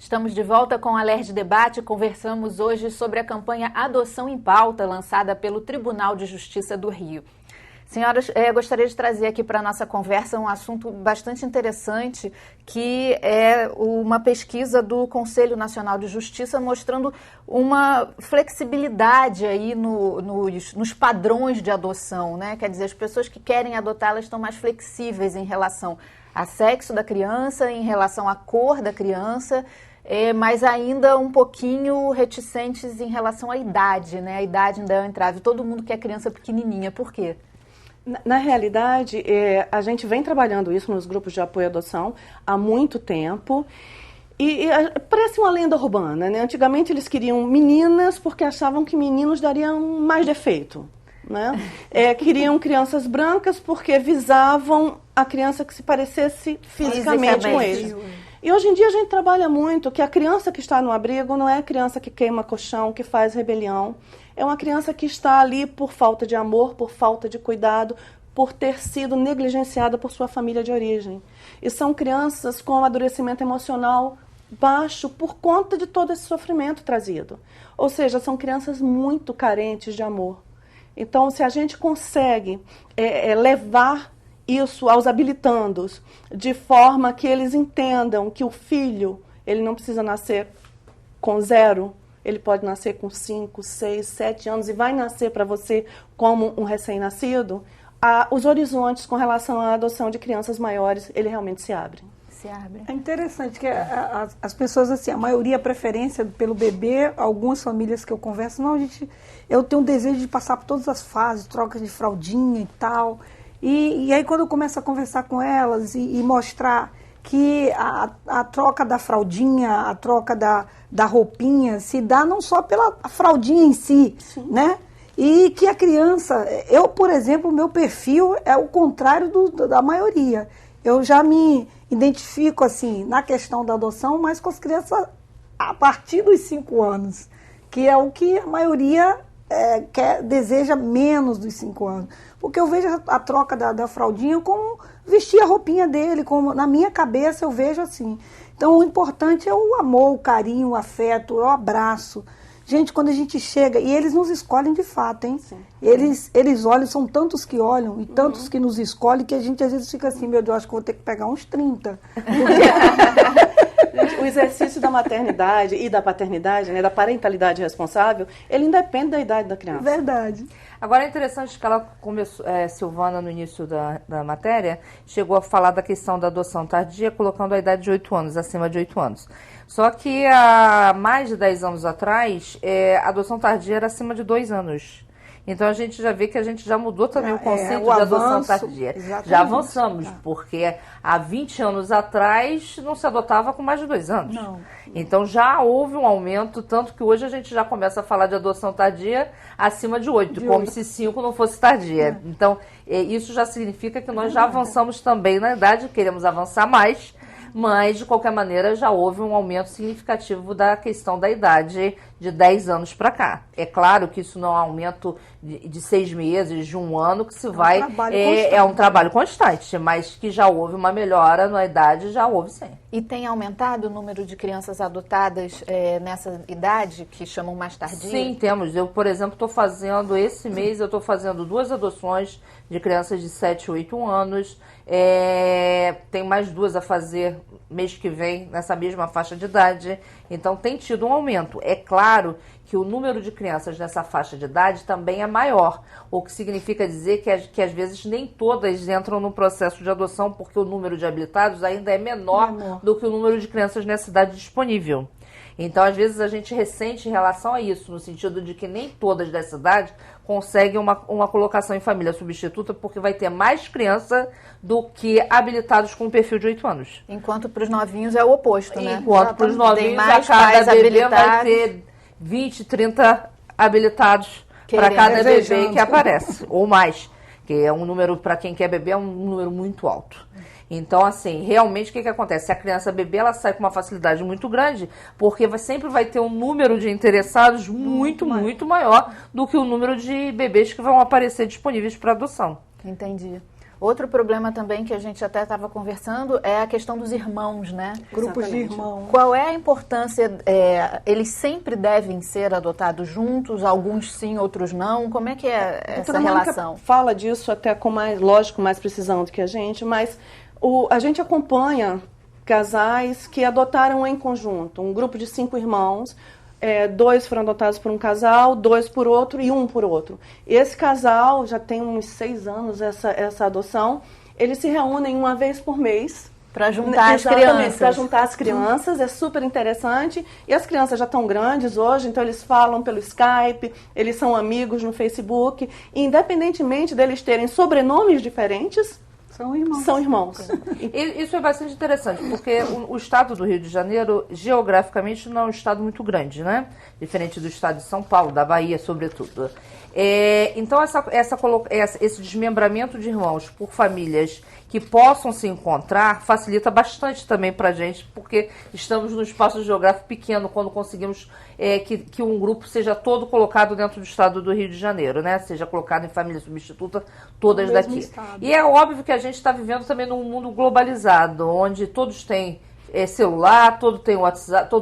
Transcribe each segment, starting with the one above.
Estamos de volta com o Alerj Debate. Conversamos hoje sobre a campanha Adoção em Pauta, lançada pelo Tribunal de Justiça do Rio. Senhoras, gostaria de trazer aqui para a nossa conversa um assunto bastante interessante, que é uma pesquisa do Conselho Nacional de Justiça mostrando uma flexibilidade aí nos padrões de adoção, né? Quer dizer, as pessoas que querem adotar, elas estão mais flexíveis em relação ao sexo da criança, em relação à cor da criança, mas ainda um pouquinho reticentes em relação à idade, né? A idade ainda é um entrave. Todo mundo quer criança pequenininha. Por quê? Na realidade, a gente vem trabalhando isso nos grupos de apoio à adoção há muito tempo e parece uma lenda urbana, né? Antigamente eles queriam meninas porque achavam que meninos dariam mais defeito, né? Queriam crianças brancas porque visavam a criança que se parecesse fisicamente com eles. E hoje em dia a gente trabalha muito que a criança que está no abrigo não é a criança que queima colchão, que faz rebelião. É uma criança que está ali por falta de amor, por falta de cuidado, por ter sido negligenciada por sua família de origem. E são crianças com amadurecimento emocional baixo por conta de todo esse sofrimento trazido. Ou seja, são crianças muito carentes de amor. Então, se a gente consegue levar isso aos habilitandos, de forma que eles entendam que o filho, ele não precisa nascer com 0, ele pode nascer com 5, 6, 7 anos e vai nascer para você como um recém-nascido, os horizontes com relação à adoção de crianças maiores, ele realmente se abrem. É interessante que as pessoas, assim, a maioria, a preferência pelo bebê, algumas famílias que eu converso, eu tenho um desejo de passar por todas as fases, troca de fraldinha e tal. E aí quando eu começo a conversar com elas e mostrar que a troca da fraldinha, a troca da roupinha se dá não só pela fraldinha em si, sim, né? E que a criança, por exemplo, o meu perfil é o contrário da maioria. Eu já me identifico, assim, na questão da adoção, mas com as crianças a partir dos 5 anos, que é o que a maioria deseja menos dos 5 anos. Porque eu vejo a troca da fraldinha como vestir a roupinha dele, como na minha cabeça eu vejo assim. Então o importante é o amor, o carinho, o afeto, o abraço. Gente, quando a gente chega, e eles nos escolhem de fato, hein? Sim. Eles olham, são tantos que olham e tantos que nos escolhem que a gente às vezes fica assim, meu Deus, acho que vou ter que pegar uns 30. Gente, o exercício da maternidade e da paternidade, né, da parentalidade responsável, ele independe da idade da criança. Verdade. Agora é interessante que ela começou, Silvana, no início da matéria, chegou a falar da questão da adoção tardia, colocando a idade de 8 anos, acima de 8 anos. Só que há mais de 10 anos atrás, a adoção tardia era acima de 2 anos. Então a gente já vê que a gente já mudou também o conceito de adoção tardia. Exatamente. Já avançamos, porque há 20 anos atrás não se adotava com mais de 2 anos. Não. Então já houve um aumento, tanto que hoje a gente já começa a falar de adoção tardia acima de 8, como se 5 não fosse tardia. Então isso já significa que nós já avançamos também na idade, queremos avançar mais, mas de qualquer maneira já houve um aumento significativo da questão da idade de 10 anos para cá. É claro que isso não é um aumento de 6 meses, de 1 ano, que se vai... É um trabalho constante, mas que já houve uma melhora na idade, já houve sim. E tem aumentado o número de crianças adotadas nessa idade, que chamam mais tardia? Sim, temos. Eu, por exemplo, estou fazendo, esse mês eu estou fazendo 2 adoções de crianças de 7 ou 8 anos. Tem mais 2 a fazer mês que vem, nessa mesma faixa de idade. Então, tem tido um aumento. É claro que o número de crianças nessa faixa de idade também é maior, o que significa dizer que às vezes nem todas entram no processo de adoção, porque o número de habilitados ainda é menor do que o número de crianças nessa idade disponível. Então, às vezes, a gente ressente em relação a isso, no sentido de que nem todas dessa idade conseguem uma colocação em família substituta, porque vai ter mais criança do que habilitados com um perfil de 8 anos. Enquanto para os novinhos é o oposto, né? Enquanto para os novinhos, a cada bebê vai ter 20, 30 habilitados para cada bebê que aparece, ou mais. Que é um número, para quem quer bebê, é um número muito alto. Então, assim, realmente o que acontece? Se a criança bebê, ela sai com uma facilidade muito grande, porque sempre vai ter um número de interessados muito maior do que o número de bebês que vão aparecer disponíveis para adoção. Entendi. Outro problema também que a gente até estava conversando é a questão dos irmãos, né? Grupos de Exatamente. irmãos. Qual é a importância? Eles sempre devem ser adotados juntos? Alguns sim, outros não? Como é que é A essa doutora Mônica relação? fala disso até com mais, lógico, mais precisão do que a gente, mas a gente acompanha casais que adotaram em conjunto, um grupo de 5 irmãos, 2 foram adotados por um casal, 2 por outro e 1 por outro. Esse casal já tem uns 6 anos essa adoção. Eles se reúnem uma vez por mês. Para juntar as crianças. Para juntar as crianças, é super interessante. E as crianças já estão grandes hoje, então eles falam pelo Skype, eles são amigos no Facebook. E independentemente deles terem sobrenomes diferentes, São irmãos. são irmãos. Isso é bastante interessante, porque o estado do Rio de Janeiro, geograficamente, não é um estado muito grande, né? Diferente do estado de São Paulo, da Bahia, sobretudo. Então, esse desmembramento de irmãos por famílias que possam se encontrar facilita bastante também para a gente, porque estamos num espaço geográfico pequeno quando conseguimos que um grupo seja todo colocado dentro do estado do Rio de Janeiro, né? Seja colocado em família substituta, todas No mesmo daqui. estado. E é óbvio que a gente está vivendo também num mundo globalizado, onde todos têm celular, todo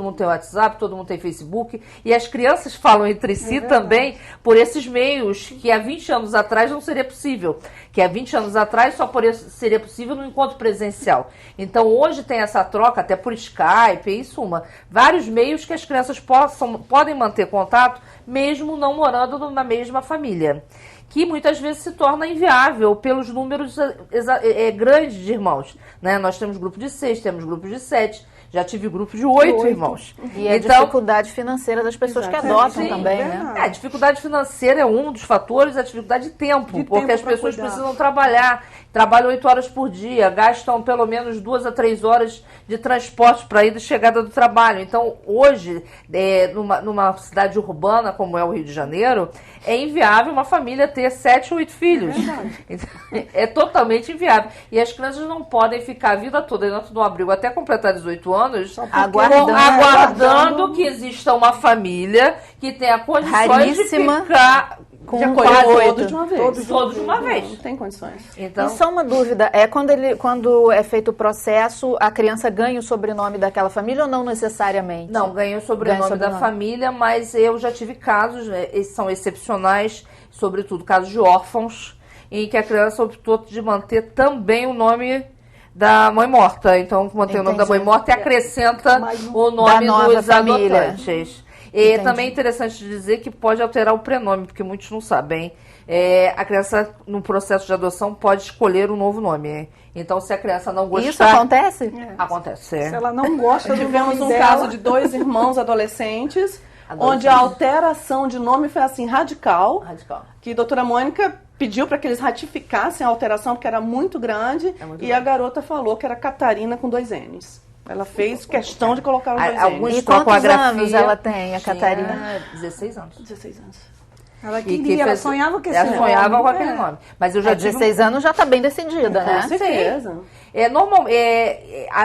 mundo tem WhatsApp, todo mundo tem Facebook, e as crianças falam entre si também por esses meios que há 20 anos atrás não seria possível, que há 20 anos atrás só seria possível no encontro presencial. Então hoje tem essa troca até por Skype, em suma, vários meios que as crianças podem manter contato mesmo não morando na mesma família, que muitas vezes se torna inviável pelos números grandes de irmãos, né? Nós temos grupo de 6, temos grupo de 7, já tive grupo de 8 irmãos. E a dificuldade financeira das pessoas que adotam Sim, também, é né? verdade. A dificuldade financeira é um dos fatores, a dificuldade de tempo, porque as pra pessoas cuidar. precisam trabalhar, trabalham 8 horas por dia, gastam pelo menos 2 a 3 horas de transporte para ida e chegada do trabalho. Então, hoje, numa cidade urbana como é o Rio de Janeiro, é inviável uma família ter 7 ou 8 filhos. É totalmente inviável. E as crianças não podem ficar a vida toda dentro de um abrigo até completar 18 anos, aguardando que exista uma família que tenha condições Raríssima. de ficar Com De quase acolher 8. todos de uma vez. todos de uma vez. Não tem condições. Então, E só uma dúvida, quando é feito o processo, a criança ganha o sobrenome daquela família ou não necessariamente? não ganha o sobrenome da família, mas eu já tive casos, esses são excepcionais, sobretudo casos de órfãos, em que a criança optou de manter também o nome da mãe morta. Então, mantém o nome da mãe morta e acrescenta o nome Da nova dos família. adotantes. E também é interessante dizer que pode alterar o prenome, porque muitos não sabem. A criança, no processo de adoção, pode escolher um novo nome. Então, se a criança não gostar... Isso acontece? Acontece, Se ela não gosta do Tivemos nome um dela, caso de 2 irmãos adolescentes, onde a alteração de nome foi assim, radical. Que a doutora Mônica pediu para que eles ratificassem a alteração, porque era muito grande, a garota falou que era Catarina com 2 N's. Ela fez questão de colocar os 2 N's. E quantos anos ela tem, a Catarina? Tinha 16 anos. 16 anos. ela queria, ela sonhava com esse Ela nome. sonhava com aquele nome. Mas eu já tive 16 anos já está bem decidida, né? Com certeza.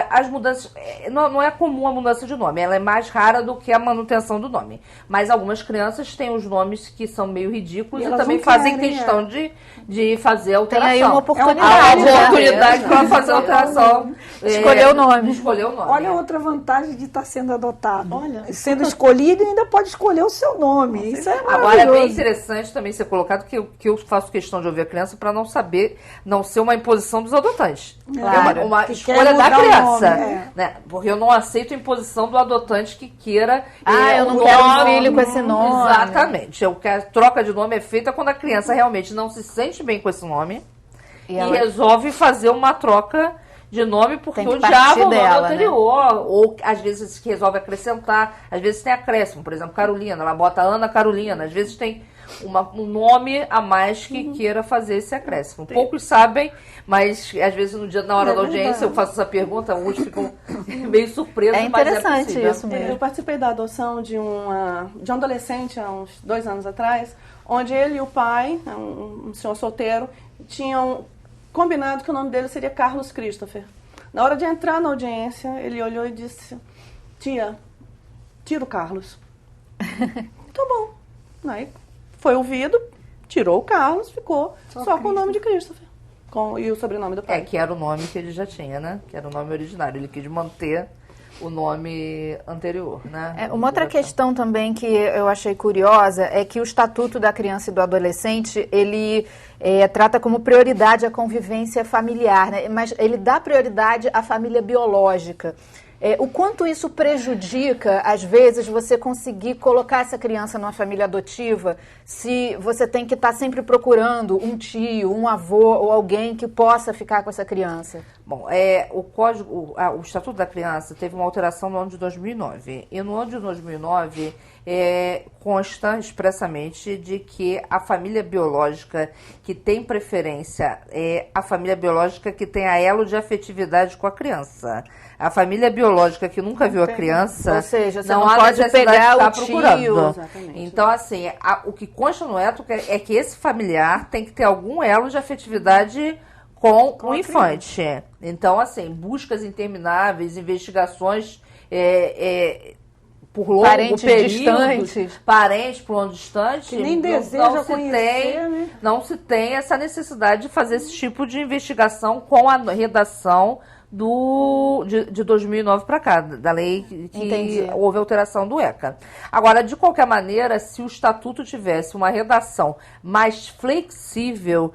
As mudanças, não é comum a mudança de nome, ela é mais rara do que a manutenção do nome. Mas algumas crianças têm os nomes que são meio ridículos e elas também não fazem querem, questão de fazer a alteração. Tem aí uma Há oportunidade, uma né? oportunidade para fazer a alteração. Escolher o nome. Escolher o nome. Olha outra vantagem de estar sendo adotado. Olha. Sendo escolhido, ainda pode escolher o seu nome. Isso é Agora é maravilhoso. bem interessante também ser colocado que eu faço questão de ouvir a criança para não ser uma imposição dos adotantes. Claro. É uma Que escolha quer da mudar o criança. nome, Né? Porque eu não aceito a imposição do adotante que queira. Eu não o quero um filho com esse nome. Exatamente. A troca de nome é feita quando a criança realmente não se sente bem com esse nome e resolve fazer uma troca de nome porque Tem que odiava partir o nome dela, né? anterior. Ou às vezes resolve acrescentar, às vezes tem acréscimo. Por exemplo, Carolina, ela bota Ana Carolina. Às vezes tem um nome a mais que queira fazer esse acréscimo. Poucos sabem, mas às vezes na hora da audiência eu faço essa pergunta, uns ficam meio surpresos. É interessante mas é possível. isso mesmo. Eu participei da adoção de um adolescente há uns 2 anos atrás, onde ele e o pai, um senhor solteiro, tinham combinado que o nome dele seria Carlos Christopher. Na hora de entrar na audiência, ele olhou e disse: tia, tira o Carlos. Tá bom. Aí foi ouvido, tirou o Carlos, ficou só com o nome de Christopher. e o sobrenome do pai. Que era o nome que ele já tinha, né? Que era o nome originário. Ele quis manter o nome anterior, né? Uma outra questão também que eu achei curiosa é que o Estatuto da Criança e do Adolescente, ele trata como prioridade a convivência familiar, né? Mas ele dá prioridade à família biológica. O quanto isso prejudica, às vezes, você conseguir colocar essa criança numa família adotiva, se você tem que estar sempre procurando um tio, um avô ou alguém que possa ficar com essa criança? Bom, o Estatuto da Criança teve uma alteração no ano de 2009. E no ano de 2009 consta expressamente de que a família biológica que tem preferência é a família biológica que tem a elo de afetividade com a criança. A família biológica que nunca viu a criança, ou seja, você não pode pegar o tio. Procurando. Exatamente. Então, assim, o que consta no ético é que esse familiar tem que ter algum elo de afetividade com o infante. Então, assim, buscas intermináveis, investigações por longo parentes período, distantes. Parentes por longo distante. Que nem deseja conhecer, né? Não se tem essa necessidade de fazer esse tipo de investigação com a redação de 2009 para cá, da lei que houve alteração do ECA. Agora, de qualquer maneira, se o Estatuto tivesse uma redação mais flexível,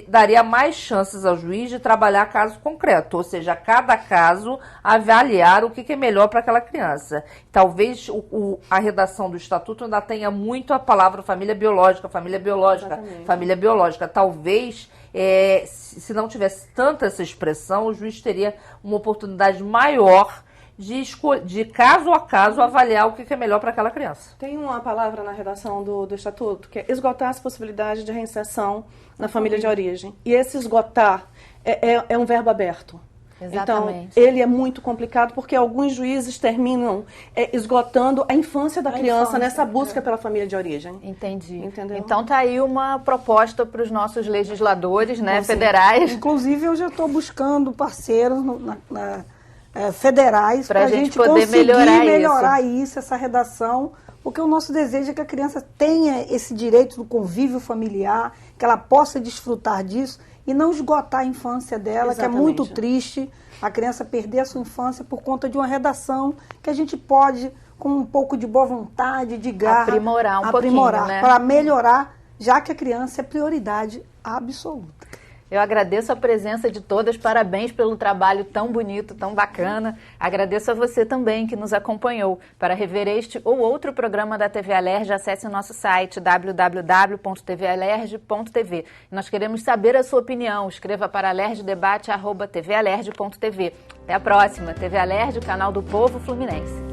daria mais chances ao juiz de trabalhar caso concreto, ou seja, cada caso avaliar o que é melhor para aquela criança. Talvez a redação do Estatuto ainda tenha muito a palavra família biológica, família biológica, Exatamente. família biológica. Talvez se não tivesse tanta essa expressão, o juiz teria uma oportunidade maior de caso a caso, avaliar o que é melhor para aquela criança. Tem uma palavra na redação do Estatuto que é esgotar as possibilidades de reinserção na família de origem. E esse esgotar é um verbo aberto. Exatamente. Então, ele é muito complicado porque alguns juízes terminam esgotando a infância da criança nessa busca pela família de origem. Entendi. Entendeu? Então tá aí uma proposta para os nossos legisladores, né, federais. Inclusive, eu já estou buscando parceiros federais para a gente poder conseguir melhorar isso, essa redação, porque o nosso desejo é que a criança tenha esse direito do convívio familiar, que ela possa desfrutar disso e não esgotar a infância dela, que é muito triste a criança perder a sua infância por conta de uma redação que a gente pode, com um pouco de boa vontade, de garra, aprimorar pouquinho, né? Para melhorar, já que a criança é prioridade absoluta. Eu agradeço a presença de todas, parabéns pelo trabalho tão bonito, tão bacana. Agradeço a você também que nos acompanhou. Para rever este ou outro programa da TV Alerj, acesse o nosso site www.tvalerj.tv. Nós queremos saber a sua opinião. Escreva para alerjdebate@tvalerj.tv. Até a próxima. TV Alerj, o canal do povo fluminense.